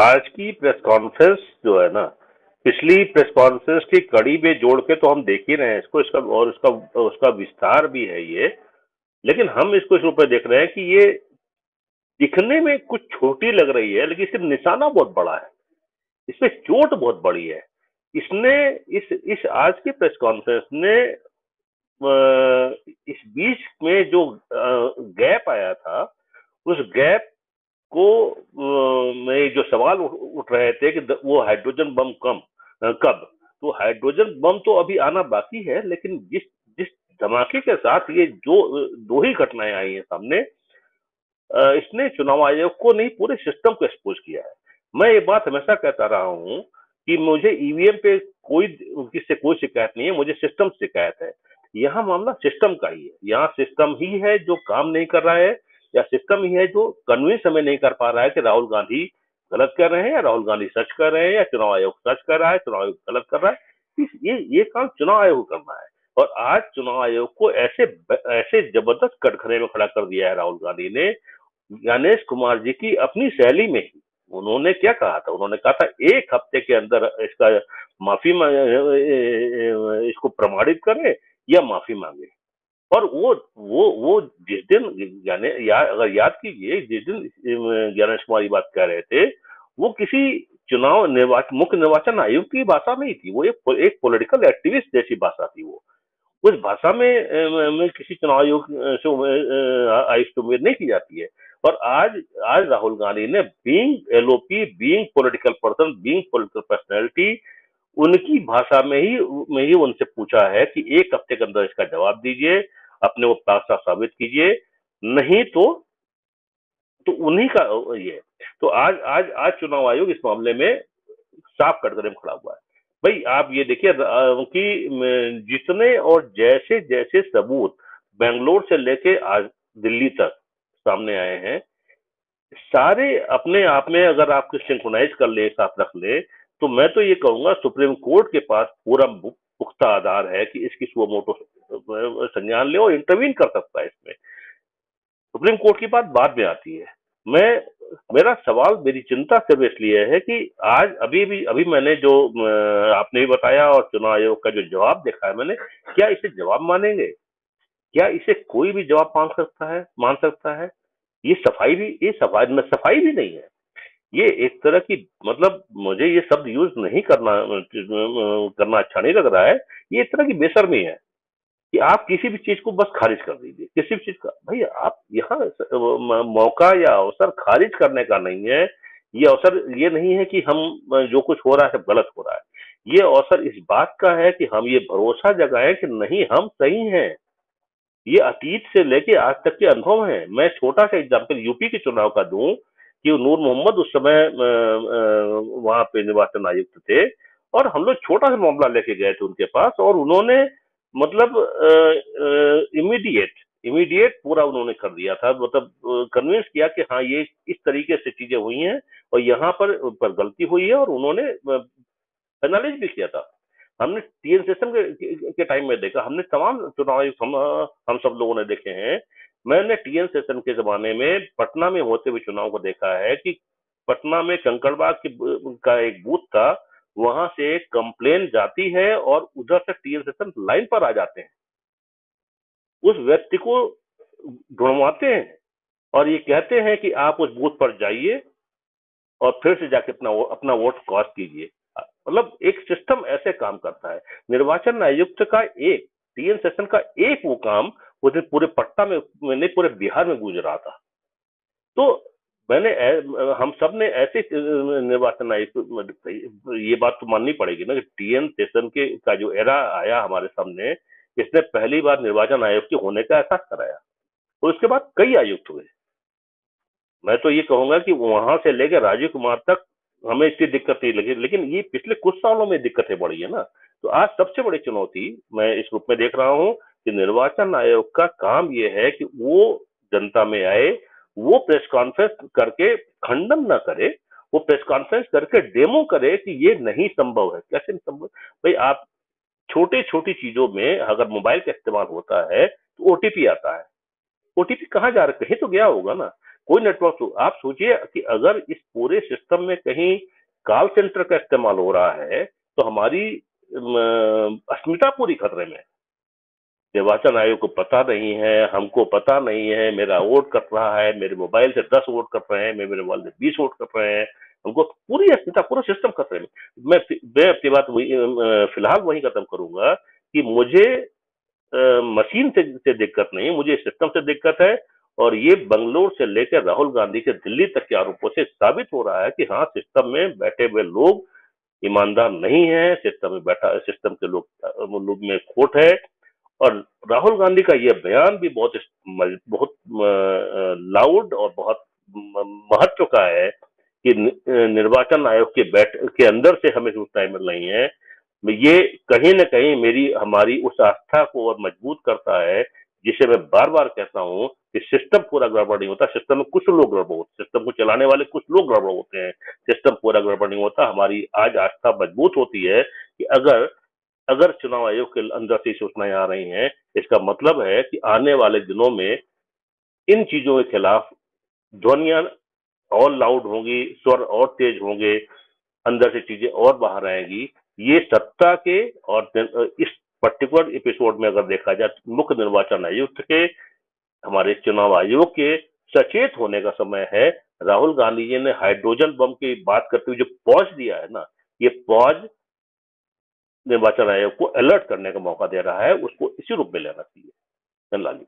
आज की press conference जो है ना, पिछली प्रेस कॉन्फ्रेंस की कड़ी में जोड़ के तो हम देख ही रहे हैं इसको, इसका और उसका उसका विस्तार भी है ये। लेकिन हम इसको इस रूप में देख रहे हैं कि ये दिखने में कुछ छोटी लग रही है, लेकिन इसका निशाना बहुत बड़ा है। इसमें चोट बहुत बड़ी है। इसने इस आज की प्रेस कॉन्फ्रेंस ने इस बीच में जो गैप आया था, उस गैप को में जो सवाल उठ रहे थे कि वो हाइड्रोजन बम कब। तो हाइड्रोजन बम तो अभी आना बाकी है, लेकिन जिस जिस धमाके के साथ ये जो दो ही घटनाएं आई हैं सामने, इसने चुनाव आयोग को नहीं, पूरे सिस्टम को एक्सपोज किया है। मैं ये बात हमेशा कहता रहा हूं कि मुझे ईवीएम पे कोई किससे कोई शिकायत नहीं है, मुझे सिस्टम से शिकायत है। यहाँ मामला सिस्टम का ही है। यहाँ सिस्टम ही है जो काम नहीं कर रहा है, या सिस्टम ही है जो कन्विंस हमें नहीं कर पा रहा है कि राहुल गांधी गलत कर रहे हैं या राहुल गांधी सच कर रहे हैं या चुनाव आयोग सच कर रहा है, चुनाव आयोग गलत कर रहा है। ये काम चुनाव आयोग को करना है। और आज चुनाव आयोग को ऐसे ऐसे जबरदस्त कटघरे में खड़ा कर दिया है राहुल गांधी ने। गणेश कुमार जी की अपनी शैली में ही उन्होंने क्या कहा था, उन्होंने कहा था 1 हफ्ते के अंदर इसका माफी इसको प्रमाणित करें या माफी मांगे। और वो जिस दिन अगर याद कीजिए, जिस दिन ज्ञानेश कुमार ये बात कह रहे थे, वो किसी मुख्य निर्वाचन आयोग की भाषा नहीं थी। वो एक पॉलिटिकल एक्टिविस्ट जैसी भाषा थी। वो उस भाषा में किसी चुनाव आयोग से आयुक्त उम्मीद नहीं की जाती है। और आज राहुल गांधी ने being LOP, being political person, being political personality, उनकी भाषा में ही उनसे पूछा है कि 1 हफ्ते के अंदर इसका जवाब दीजिए, अपने वो पासा साबित कीजिए, नहीं तो उन्हीं का ये। तो आज आज चुनाव आयोग इस मामले में साफ कटघरे में खड़ा हुआ है। भाई आप ये देखिए कि जितने और जैसे जैसे सबूत बेंगलोर से लेके आज दिल्ली तक सामने आए हैं, सारे अपने आप में अगर आप सिंक्रोनाइज कर ले, साथ रख ले, तो मैं तो ये कहूंगा सुप्रीम कोर्ट के पास पूरा पुख्ता आधार है कि इसकी सुओ मोटो संज्ञान ले और इंटरवीन कर सकता है इसमें। सुप्रीम कोर्ट की बात बाद में आती है। मैं मेरा सवाल, मेरी चिंता सिर्फ इसलिए है कि आज अभी मैंने जो आपने भी बताया और चुनाव आयोग का जो जवाब देखा है मैंने, क्या इसे जवाब मानेंगे? क्या इसे कोई भी जवाब मान सकता है? ये सफाई भी नहीं है। ये एक तरह की, मतलब मुझे ये शब्द यूज नहीं करना अच्छा नहीं लग रहा है। ये एक तरह की बेशर्मी है कि आप किसी भी चीज को बस खारिज कर दीजिए। किसी भी चीज का भाई, आप यहाँ मौका या अवसर खारिज करने का नहीं है। ये अवसर ये नहीं है कि हम जो कुछ हो रहा है सब गलत हो रहा है। ये अवसर इस बात का है कि हम ये भरोसा जगाएं कि नहीं, हम सही हैं। ये अतीत से लेके आज तक के अनुभव हैं। मैं छोटा सा एग्जांपल यूपी के चुनाव का दूं कि नूर मोहम्मद उस समय वहां पे निर्वाचन आयुक्त थे, और हम लोग छोटा सा मामला लेके गए थे उनके पास, और उन्होंने मतलब इमीडिएट इमीडिएट पूरा उन्होंने कर दिया था। मतलब कन्विंस किया कि हाँ, ये इस तरीके से चीजें हुई हैं और यहाँ पर गलती हुई है, और उन्होंने पेनलाइज भी किया था। हमने टीएन सेशन के टाइम में देखा, हमने तमाम चुनाव आयुक्त हम सब लोगों ने देखे हैं। मैंने टीएन सेशन के जमाने में पटना में होते हुए चुनाव को देखा है कि पटना में कंकड़बाग का एक बूथ था, वहां से कंप्लेन जाती है और उधर से टीएन सेशन लाइन पर आ जाते हैं, उस व्यक्ति को ढूंढवाते हैं और ये कहते हैं कि आप उस बूथ पर जाइए और फिर से जाके अपना वोट कास्ट कीजिए। मतलब एक सिस्टम ऐसे काम करता है। निर्वाचन आयुक्त का एक टीएन सेशन का एक वो काम उस दिन पूरे पटना में नहीं, पूरे बिहार में गूंज रहा था। तो हम सब ने ऐसे निर्वाचन आयुक्त, ये बात तो माननी पड़ेगी ना कि टीएन सेशन का जो एरा आया हमारे सामने, इसने पहली बार निर्वाचन आयोग के होने का एहसास कराया। और उसके बाद कई आयुक्त हुए। मैं तो ये कहूंगा कि वहां से लेकर राजीव कुमार तक हमें इतनी दिक्कत नहीं लगी, लेकिन ये पिछले कुछ सालों में दिक्कतें बढ़ी है ना। तो आज सबसे बड़ी चुनौती मैं इस रूप में देख रहा हूं कि निर्वाचन आयोग का काम ये है कि वो जनता में आए, वो प्रेस कॉन्फ्रेंस करके खंडन ना करे, वो प्रेस कॉन्फ्रेंस करके डेमो करे कि ये नहीं संभव है। कैसे नहीं संभव? भाई आप छोटे छोटी चीजों में अगर मोबाइल का इस्तेमाल होता है तो ओटीपी आता है। ओटीपी कहाँ जा रहा है? कहीं तो गया होगा ना। कोई नेटवर्क, आप सोचिए कि अगर इस पूरे सिस्टम में कहीं कॉल सेंटर का इस्तेमाल हो रहा है तो हमारी अस्मिता पूरी खतरे में है। निर्वाचन आयोग को पता नहीं है, हमको पता नहीं है, मेरा वोट कट रहा है, मेरे मोबाइल से 10 वोट कट रहे हैं, मेरे मोबाइल से 20 वोट कट रहे हैं, हमको पूरी अस्मिता, पूरा सिस्टम खतरे में। मैं अपनी बात वही फिलहाल वही खत्म करूंगा कि मुझे मशीन से दिक्कत नहीं, मुझे सिस्टम से दिक्कत है। और ये बंगलोर से लेकर राहुल गांधी के दिल्ली तक के आरोपों से साबित हो रहा है कि हाँ, सिस्टम में बैठे हुए लोग ईमानदार नहीं है, सिस्टम में बैठा सिस्टम के लोग में खोट है। और राहुल गांधी का यह बयान भी बहुत लाउड और बहुत महत्व का है कि निर्वाचन आयोग के अंदर से हमें सूचनाएं मिल रही हैं। ये कहीं न कहीं मेरी हमारी उस आस्था को और मजबूत करता है, जिसे मैं बार-बार कहता हूँ कि सिस्टम पूरा गड़बड़ नहीं होता, सिस्टम में कुछ लोग गड़बड़ होते हैं, सिस्टम को चलाने वाले कुछ लोग गड़बड़ होते हैं, सिस्टम पूरा गड़बड़ नहीं होता। हमारी आज आस्था मजबूत होती है कि अगर अगर चुनाव आयोग के अंदर से सूचनाएं आ रही हैं, इसका मतलब है कि आने वाले दिनों में इन चीजों के खिलाफ ध्वनियां और लाउड होंगी, स्वर और तेज होंगे, अंदर से चीजें और बाहर आएंगी। ये सत्ता के और इस पर्टिकुलर एपिसोड में अगर देखा जाए तो मुख्य निर्वाचन आयुक्त के, हमारे चुनाव आयोग के सचेत होने का समय है। राहुल गांधी जी ने हाइड्रोजन बम की बात करते हुए जो पॉज दिया है ना, ये पॉज निर्वाचन आयोग को अलर्ट करने का मौका दे रहा है, उसको इसी रूप में लेना चाहिए। धन्यवाद।